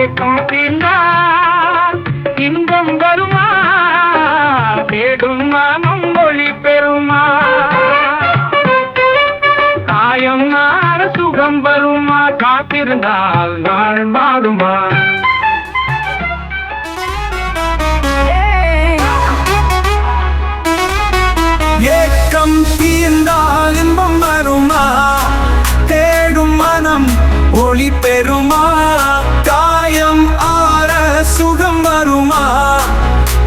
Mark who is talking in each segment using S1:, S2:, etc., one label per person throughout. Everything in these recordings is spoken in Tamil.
S1: ஏக்கம் தீர்ந்தால் இன்பம் வருமா, தேடும் மனம் ஒளி பெறுமா, காயம் நாட சுகம் வருமா, காத்திருந்தால் நாள் மாறுமா.
S2: ஏக்கம் தீர்ந்தால் இன்பம் வருமா, தேடும் மனம் ஒளி பெறுமா, காயம் ஆற சுகம் வருமா,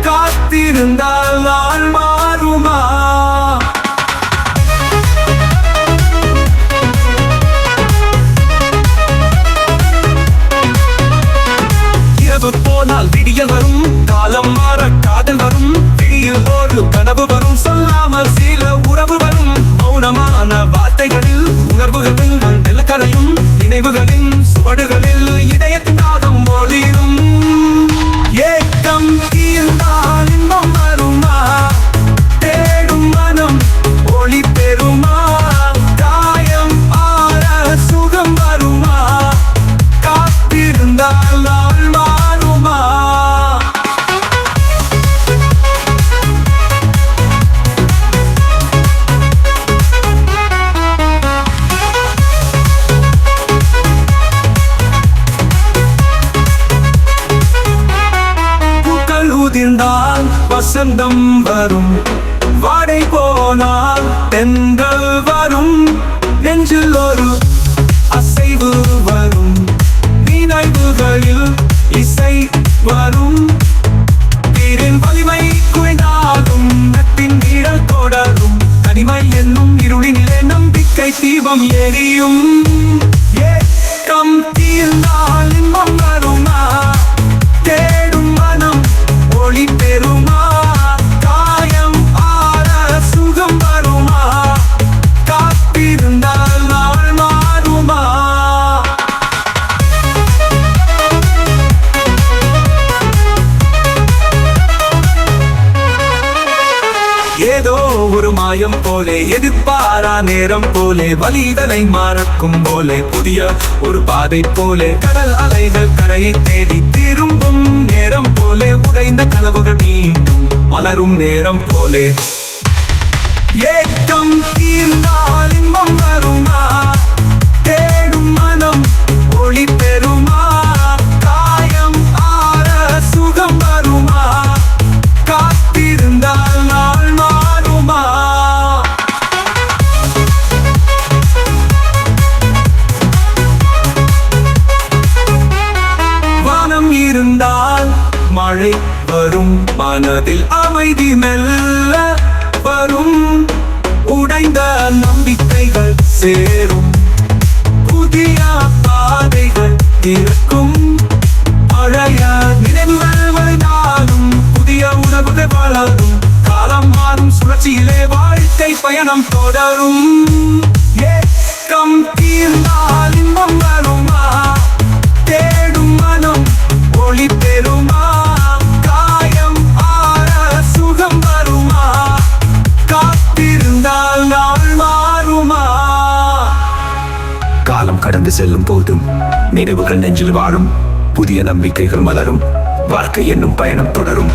S2: காத்திருந்தால் நாள் மாறுமா. இரவு போனால் விடியல் வரும், காலம் மாற காதல் வரும், விடியில் ஒரு கனவு வரும், சொல்லாமல் சில உறவு வரும், மௌனமான வார்த்தைகளில் உணர்வுகளில் நிலக்கரையும், நினைவுகளின் சுவடுகளில் இதயத்தின் நாதம் ஒளிரும். ஏக்கம் தீர்ந்தால் இன்பம் வருமா, தேடும் மனம் ஒளி பெறுமா, காயம் ஆற சுகம் வருமா, காத்திருந்தால் நாள் மாறுமா. உதிர்ந்தால் வசந்தம் வரும், வாடை போனால் தென்றல் வரும், நெஞ்சில் ஒரு அசைவு வரும், நினைவுகளில் இசை வரும், தீரின் வலிமை குறைந்தாலும் நட்பின் நிழல் தொடரும், தனிமை என்னும் இருளினிலே நம்பிக்கை தீபம் எரியும். ஏக்கம் தீர்ந்தால் இன்பம் வருமா, தேடும் மனம் ஒளி பெறுமா, காயம் ஆற சுகம் வருமா, காத்திருந்தால் நாள் மாறுமா. ஏதோ ஒரு மாயம் போலே, எதிர்பாரா நேரம் போலே, வலிதலை மறக்கும் போலே, புதிய ஒரு பாதை போலே, கடல் அலைகள் கரையை தேடி திரும்பும் நேரம் போலே, உடைந்த கனவுகள் மீண்டும் மலரும் நேரம் போலே. ஏக்கம் தீர்ந்தால் இன்பம் வருமா, தேடும் மனம் ஒளி பெறுமா, காயம் ஆற சுகம் வருமா, காத்திருந்தால் நாள் மாறுமா. வானம் இருந்தால் மழை வரும், மனதில் அமைதி மெல்ல வரும், உடைந்த நம்பிக்கைகள் சேரும், புதிய பாதைகள் இருக்கும், பழைய நினைவுகள் வந்தாலும் புதிய உணர்வுகள் வளரும், காலம் மாறும் சுழற்சியிலே வாழ்க்கை பயணம் தொடரும். ஏக்கம் தீர்ந்தால் இன்பம் வருமா, தேடும் மனம் ஒளி பெறுமா, காயம் ஆற சுகம் வருமா, காத்திருந்தால் நாள் மாறுமா. காலம் கடந்து செல்லும் போதும் நினைவுகள் நெஞ்சில் வாழும், புதிய நம்பிக்கைகள் மலரும், வாழ்க்கை என்னும் பயணம் தொடரும்.